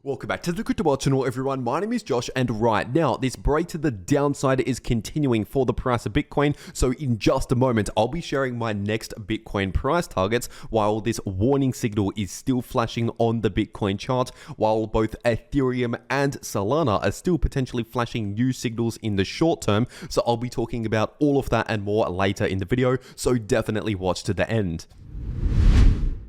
Welcome back to the cryptoworld channel, everyone. My name is Josh, and right now, this break to the downside is continuing for the price of Bitcoin. So in just a moment, I'll be sharing my next Bitcoin price targets while this warning signal is still flashing on the Bitcoin chart, while both Ethereum and Solana are still potentially flashing new signals in the short term. So I'll be talking about all of that and more later in the video, so definitely watch to the end.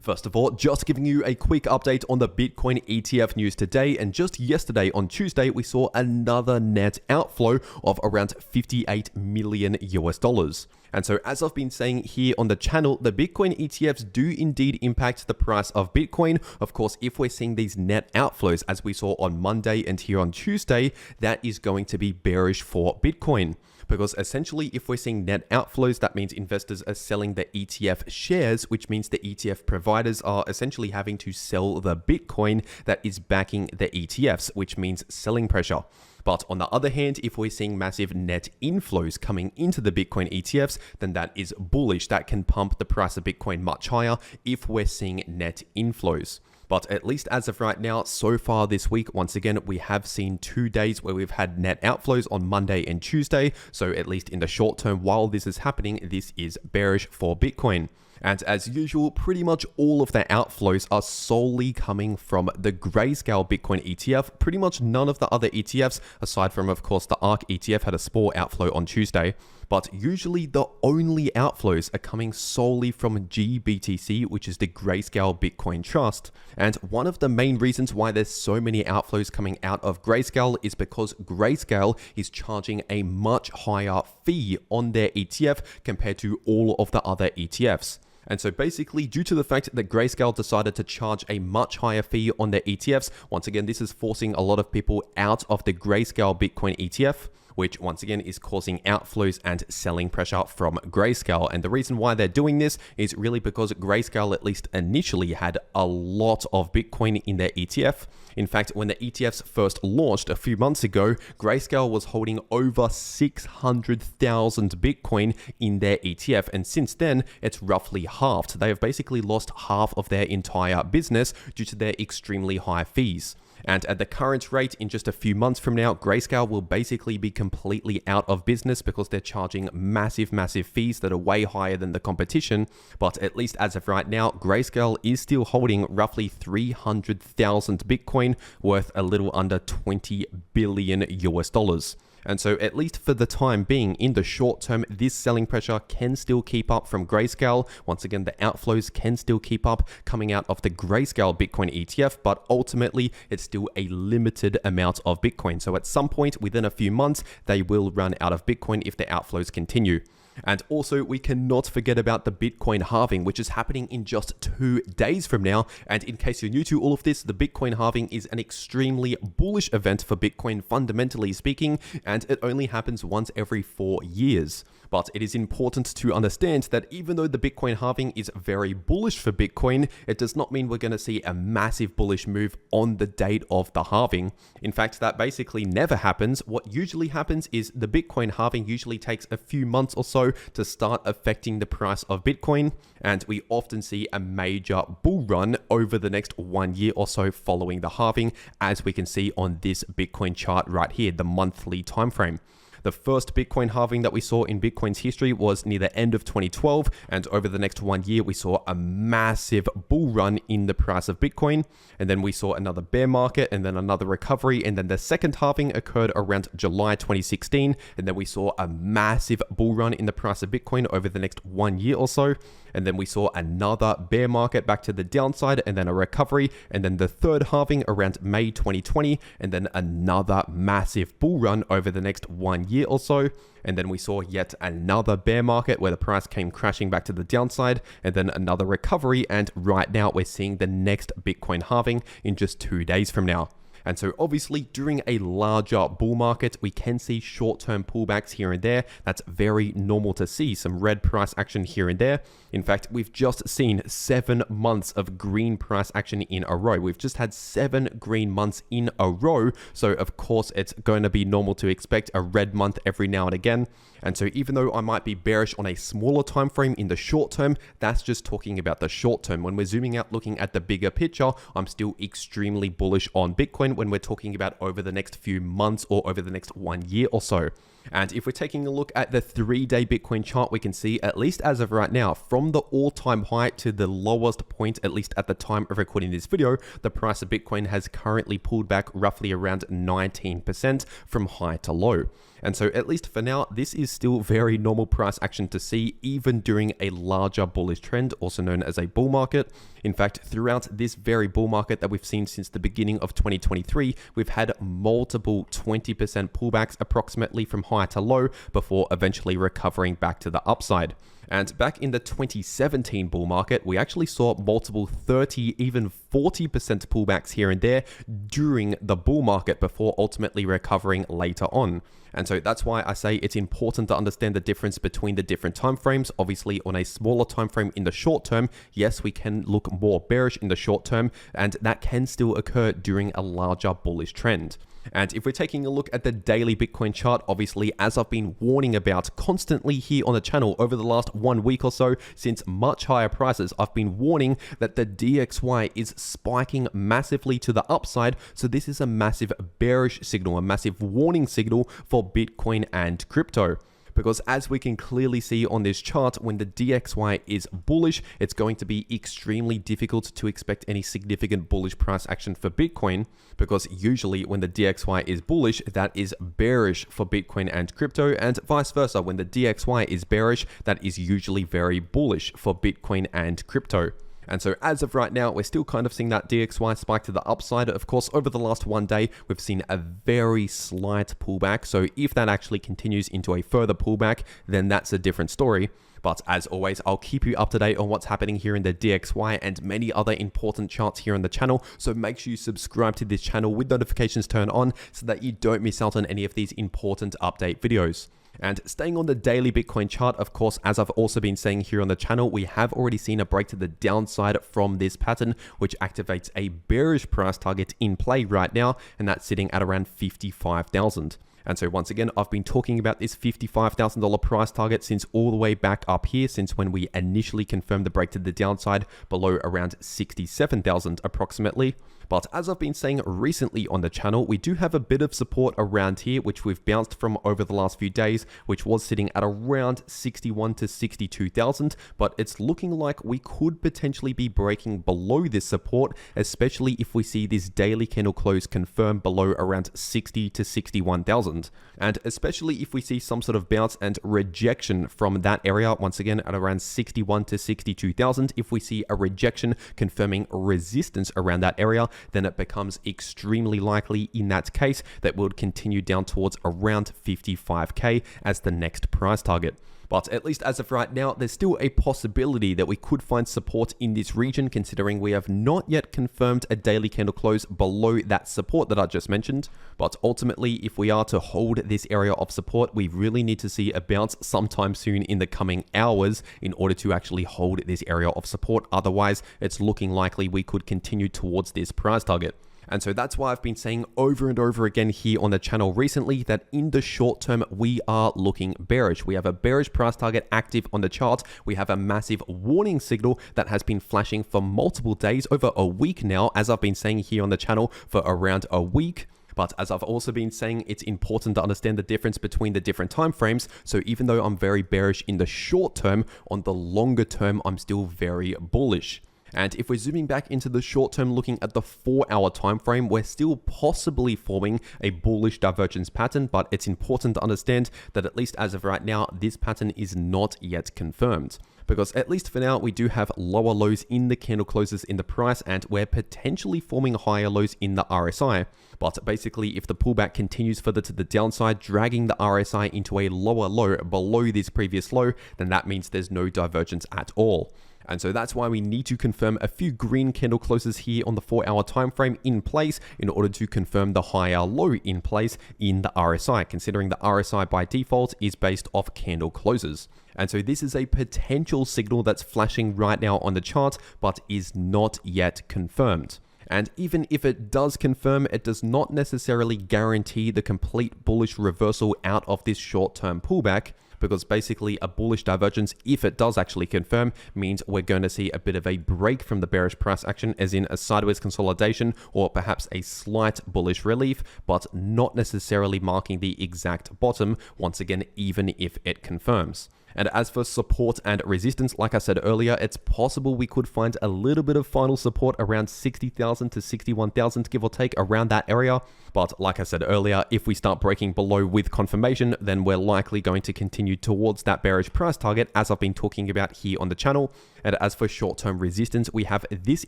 First of all, just giving you a quick update on the Bitcoin ETF news today, and just yesterday on Tuesday, we saw another net outflow of around 58 million US dollars. And so as I've been saying here on the channel, the Bitcoin ETFs do indeed impact the price of Bitcoin. Of course, if we're seeing these net outflows as we saw on Monday and here on Tuesday, that is going to be bearish for Bitcoin. Because essentially, if we're seeing net outflows, that means investors are selling the ETF shares, which means the ETF providers are essentially having to sell the Bitcoin that is backing the ETFs, which means selling pressure. But on the other hand, if we're seeing massive net inflows coming into the Bitcoin ETFs, then that is bullish. That can pump the price of Bitcoin much higher if we're seeing net inflows. But at least as of right now, so far this week, once again, we have seen 2 days where we've had net outflows on Monday and Tuesday. So at least in the short term, while this is happening, this is bearish for Bitcoin. And as usual, pretty much all of the outflows are solely coming from the Grayscale Bitcoin ETF. Pretty much none of the other ETFs, aside from, of course, the ARK ETF had a small outflow on Tuesday. But usually the only outflows are coming solely from GBTC, which is the Grayscale Bitcoin Trust. And one of the main reasons why there's so many outflows coming out of Grayscale is because Grayscale is charging a much higher fee on their ETF compared to all of the other ETFs. And so basically, due to the fact that Grayscale decided to charge a much higher fee on their ETFs, once again, this is forcing a lot of people out of the Grayscale Bitcoin ETF, which once again is causing outflows and selling pressure from Grayscale. And the reason why they're doing this is really because Grayscale, at least initially, had a lot of Bitcoin in their ETF. In fact, when the ETFs first launched a few months ago, Grayscale was holding over 600,000 Bitcoin in their ETF. And since then, it's roughly halved. They have basically lost half of their entire business due to their extremely high fees. And at the current rate, in just a few months from now, Grayscale will basically be completely out of business because they're charging massive fees that are way higher than the competition. But at least as of right now, Grayscale is still holding roughly 300,000 Bitcoin, worth a little under 20 billion US dollars. And so at least for the time being, in the short term, this selling pressure can still keep up from Grayscale. Once again, the outflows can still keep up coming out of the Grayscale Bitcoin ETF, but ultimately it's still a limited amount of Bitcoin. So at some point within a few months, they will run out of Bitcoin if the outflows continue. And also, we cannot forget about the Bitcoin halving, which is happening in just 2 days from now. And in case you're new to all of this, the Bitcoin halving is an extremely bullish event for Bitcoin, fundamentally speaking, and it only happens once every 4 years. But it is important to understand that even though the Bitcoin halving is very bullish for Bitcoin, it does not mean we're going to see a massive bullish move on the date of the halving. In fact, that basically never happens. What usually happens is the Bitcoin halving usually takes a few months or so to start affecting the price of Bitcoin, and we often see a major bull run over the next 1 year or so following the halving, as we can see on this Bitcoin chart right here, the monthly time frame. The first Bitcoin halving that we saw in Bitcoin's history was near the end of 2012, and over the next 1 year, we saw a massive bull run in the price of Bitcoin, and then we saw another bear market, and then another recovery, and then the second halving occurred around July 2016, and then we saw a massive bull run in the price of Bitcoin over the next 1 year or so, and then we saw another bear market back to the downside, and then a recovery, and then the third halving around May 2020, and then another massive bull run over the next 1 year or so, and then we saw yet another bear market where the price came crashing back to the downside, and then another recovery, and right now we're seeing the next Bitcoin halving in just 2 days from now. And so obviously during a larger bull market, we can see short-term pullbacks here and there. That's very normal to see, some red price action here and there. In fact, we've just seen 7 months of green price action in a row. We've just had 7 green months in a row. So of course, it's going to be normal to expect a red month every now and again. And so even though I might be bearish on a smaller time frame in the short term, that's just talking about the short term. When we're zooming out looking at the bigger picture, I'm still extremely bullish on Bitcoin when we're talking about over the next few months or over the next 1 year or so. And if we're taking a look at the 3-day Bitcoin chart, we can see, at least as of right now, from the all-time high to the lowest point, at least at the time of recording this video, the price of Bitcoin has currently pulled back roughly around 19% from high to low. And so at least for now, this is still very normal price action to see even during a larger bullish trend, also known as a bull market. In fact, throughout this very bull market that we've seen since the beginning of 2023, we've had multiple 20% pullbacks approximately from high to low before eventually recovering back to the upside. And back in the 2017 bull market, we actually saw multiple 30, even 40% pullbacks here and there during the bull market before ultimately recovering later on. And so that's why I say it's important to understand the difference between the different time frames. Obviously, on a smaller time frame in the short term, yes, we can look more bearish in the short term, and that can still occur during a larger bullish trend. And if we're taking a look at the daily Bitcoin chart, obviously, as I've been warning about constantly here on the channel over the last 1 week or so, since much higher prices, I've been warning that the DXY is spiking massively to the upside. So this is a massive bearish signal, a massive warning signal for Bitcoin and crypto. Because as we can clearly see on this chart, when the DXY is bullish, it's going to be extremely difficult to expect any significant bullish price action for Bitcoin, because usually when the DXY is bullish, that is bearish for Bitcoin and crypto, and vice versa. When the DXY is bearish, that is usually very bullish for Bitcoin and crypto. And so as of right now, we're still kind of seeing that DXY spike to the upside. Of course, over the last 1 day, we've seen a very slight pullback. So if that actually continues into a further pullback, then that's a different story. But as always, I'll keep you up to date on what's happening here in the DXY and many other important charts here on the channel. So make sure you subscribe to this channel with notifications turned on so that you don't miss out on any of these important update videos. And staying on the daily Bitcoin chart, of course, as I've also been saying here on the channel, we have already seen a break to the downside from this pattern, which activates a bearish price target in play right now, and that's sitting at around 55,000. And so once again, I've been talking about this $55,000 price target since all the way back up here, since when we initially confirmed the break to the downside below around 67,000 approximately. But as I've been saying recently on the channel, we do have a bit of support around here, which we've bounced from over the last few days, which was sitting at around 61 to 62,000. But it's looking like we could potentially be breaking below this support, especially if we see this daily candle close confirm below around 60 to 61,000. And especially if we see some sort of bounce and rejection from that area, once again at around 61 to 62,000, if we see a rejection confirming resistance around that area, then it becomes extremely likely in that case that we'll continue down towards around 55k as the next price target. But at least as of right now, there's still a possibility that we could find support in this region, considering we have not yet confirmed a daily candle close below that support that I just mentioned. But ultimately, if we are to hold this area of support, we really need to see a bounce sometime soon in the coming hours in order to actually hold this area of support. Otherwise, it's looking likely we could continue towards this price target. And so that's why I've been saying over and over again here on the channel recently that in the short term, we are looking bearish. We have a bearish price target active on the chart. We have a massive warning signal that has been flashing for multiple days, over a week now, as I've been saying here on the channel for around a week. But as I've also been saying, it's important to understand the difference between the different time frames. So even though I'm very bearish in the short term, on the longer term, I'm still very bullish. And if we're zooming back into the short term, looking at the 4-hour time frame, we're still possibly forming a bullish divergence pattern, but it's important to understand that at least as of right now, this pattern is not yet confirmed. Because at least for now, we do have lower lows in the candle closes in the price, and we're potentially forming higher lows in the RSI. But basically, if the pullback continues further to the downside, dragging the RSI into a lower low below this previous low, then that means there's no divergence at all. And so that's why we need to confirm a few green candle closes here on the 4-hour time frame in place in order to confirm the higher low in place in the RSI, considering the RSI by default is based off candle closes. And so this is a potential signal that's flashing right now on the chart, but is not yet confirmed. And even if it does confirm, it does not necessarily guarantee the complete bullish reversal out of this short-term pullback, because basically a bullish divergence, if it does actually confirm, means we're going to see a bit of a break from the bearish price action, as in a sideways consolidation or perhaps a slight bullish relief, but not necessarily marking the exact bottom, once again, even if it confirms. And as for support and resistance, like I said earlier, it's possible we could find a little bit of final support around 60,000 to 61,000, give or take, around that area. But like I said earlier, if we start breaking below with confirmation, then we're likely going to continue towards that bearish price target, as I've been talking about here on the channel. And as for short-term resistance, we have this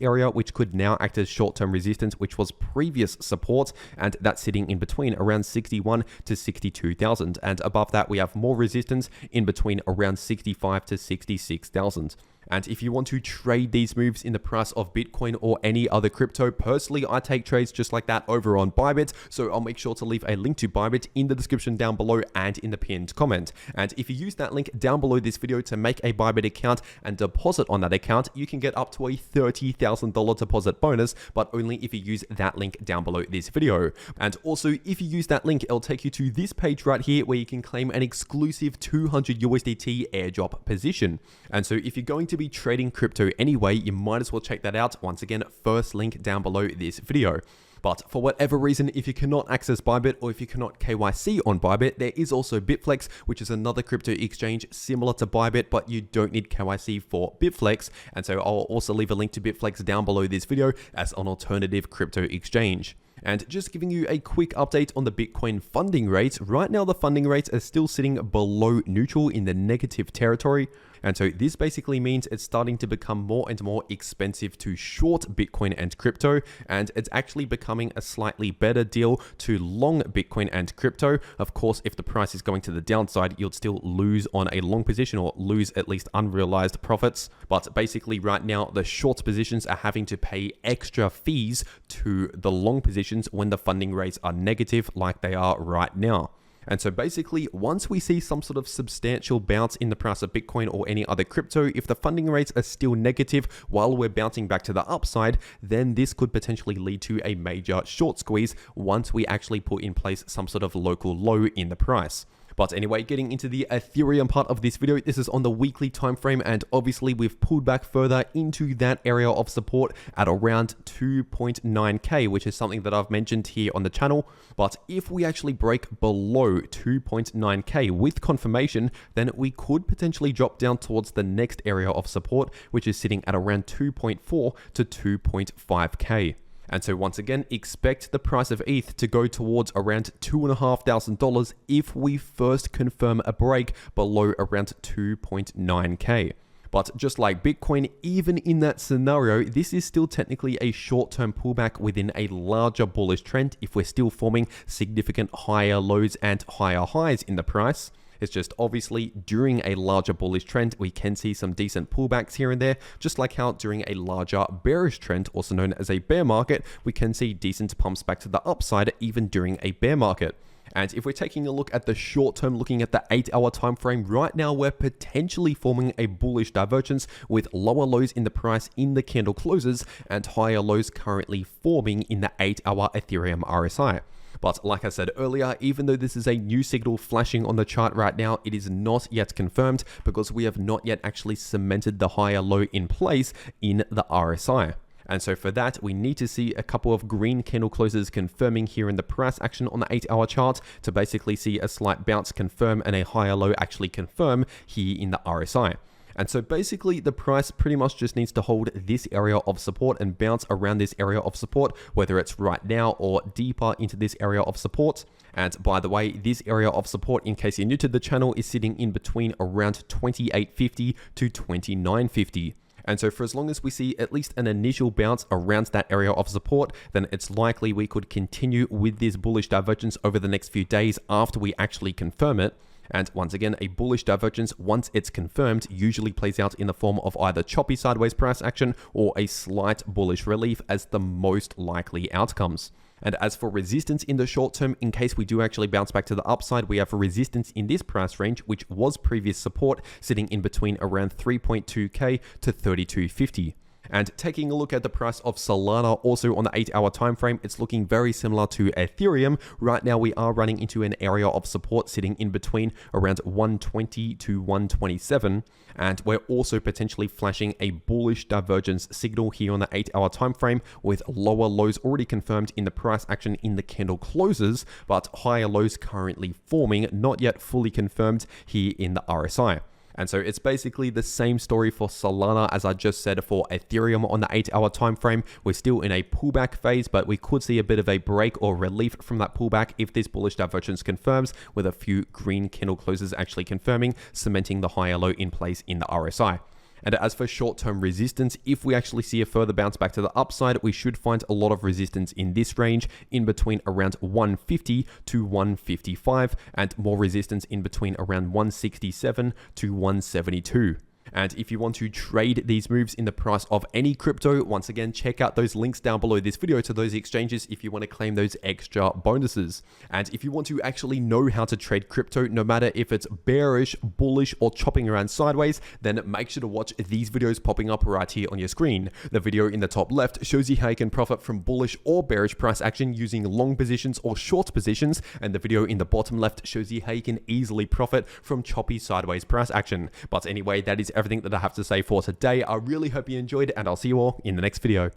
area, which could now act as short-term resistance, which was previous support, and that's sitting in between around 61 to 62,000. And above that, we have more resistance in between around 65 to 66,000. And if you want to trade these moves in the price of Bitcoin or any other crypto, personally, I take trades just like that over on Bybit. So I'll make sure to leave a link to Bybit in the description down below and in the pinned comment. And if you use that link down below this video to make a Bybit account and deposit on that account, you can get up to a $30,000 deposit bonus, but only if you use that link down below this video. And also, if you use that link, it'll take you to this page right here where you can claim an exclusive 200 USDT airdrop position. And so if you're going to be trading crypto anyway, you might as well check that out. Once again, first link down below this video. But for whatever reason, if you cannot access Bybit or if you cannot KYC on Bybit, there is also Bitflex, which is another crypto exchange similar to Bybit, but you don't need KYC for Bitflex. And so I'll also leave a link to Bitflex down below this video as an alternative crypto exchange. And just giving you a quick update on the Bitcoin funding rates. Right now, the funding rates are still sitting below neutral in the negative territory. And so this basically means it's starting to become more and more expensive to short Bitcoin and crypto. And it's actually becoming a slightly better deal to long Bitcoin and crypto. Of course, if the price is going to the downside, you'll still lose on a long position or lose at least unrealized profits. But basically right now, the short positions are having to pay extra fees to the long positions when the funding rates are negative like they are right now. And so basically, once we see some sort of substantial bounce in the price of Bitcoin or any other crypto, if the funding rates are still negative while we're bouncing back to the upside, then this could potentially lead to a major short squeeze once we actually put in place some sort of local low in the price. But anyway, getting into the Ethereum part of this video, this is on the weekly time frame, and obviously we've pulled back further into that area of support at around 2.9k, which is something that I've mentioned here on the channel. But if we actually break below 2.9k with confirmation, then we could potentially drop down towards the next area of support, which is sitting at around 2.4 to 2.5k. And so once again, expect the price of ETH to go towards around $2,500 if we first confirm a break below around 2.9k. But just like Bitcoin, even in that scenario, this is still technically a short-term pullback within a larger bullish trend if we're still forming significant higher lows and higher highs in the price. It's just obviously during a larger bullish trend, we can see some decent pullbacks here and there, just like how during a larger bearish trend, also known as a bear market, we can see decent pumps back to the upside even during a bear market. And if we're taking a look at the short term, looking at the 8-hour time frame, right now we're potentially forming a bullish divergence with lower lows in the price in the candle closes and higher lows currently forming in the 8-hour Ethereum RSI. But like I said earlier, even though this is a new signal flashing on the chart right now, it is not yet confirmed because we have not yet actually cemented the higher low in place in the RSI. And so for that, we need to see a couple of green candle closes confirming here in the price action on the 8-hour chart to basically see a slight bounce confirm and a higher low actually confirm here in the RSI. And so basically the price pretty much just needs to hold this area of support and bounce around this area of support, whether it's right now or deeper into this area of support. And by the way, this area of support, in case you're new to the channel, is sitting in between around 2850 to 2950. And so for as long as we see at least an initial bounce around that area of support, then it's likely we could continue with this bullish divergence over the next few days after we actually confirm it. And once again, a bullish divergence, once it's confirmed, usually plays out in the form of either choppy sideways price action or a slight bullish relief as the most likely outcomes. And as for resistance in the short term, in case we do actually bounce back to the upside, we have resistance in this price range, which was previous support, sitting in between around 3.2k to 32.50. And taking a look at the price of Solana, also on the 8-hour time frame, it's looking very similar to Ethereum. Right now, we are running into an area of support sitting in between around 120 to 127. And we're also potentially flashing a bullish divergence signal here on the 8-hour time frame, with lower lows already confirmed in the price action in the candle closes, but higher lows currently forming, not yet fully confirmed here in the RSI. And so it's basically the same story for Solana as I just said for Ethereum on the 8-hour time frame. We're still in a pullback phase, but we could see a bit of a break or relief from that pullback if this bullish divergence confirms, with a few green candle closes actually confirming, cementing the higher low in place in the RSI. And as for short-term resistance, if we actually see a further bounce back to the upside, we should find a lot of resistance in this range in between around 150 to 155, and more resistance in between around 167 to 172. And if you want to trade these moves in the price of any crypto, once again, check out those links down below this video to those exchanges if you want to claim those extra bonuses. And if you want to actually know how to trade crypto, no matter if it's bearish, bullish, or chopping around sideways, then make sure to watch these videos popping up right here on your screen. The video in the top left shows you how you can profit from bullish or bearish price action using long positions or short positions, and the video in the bottom left shows you how you can easily profit from choppy sideways price action. But anyway, that is everything that I have to say for today. I really hope you enjoyed, and I'll see you all in the next video.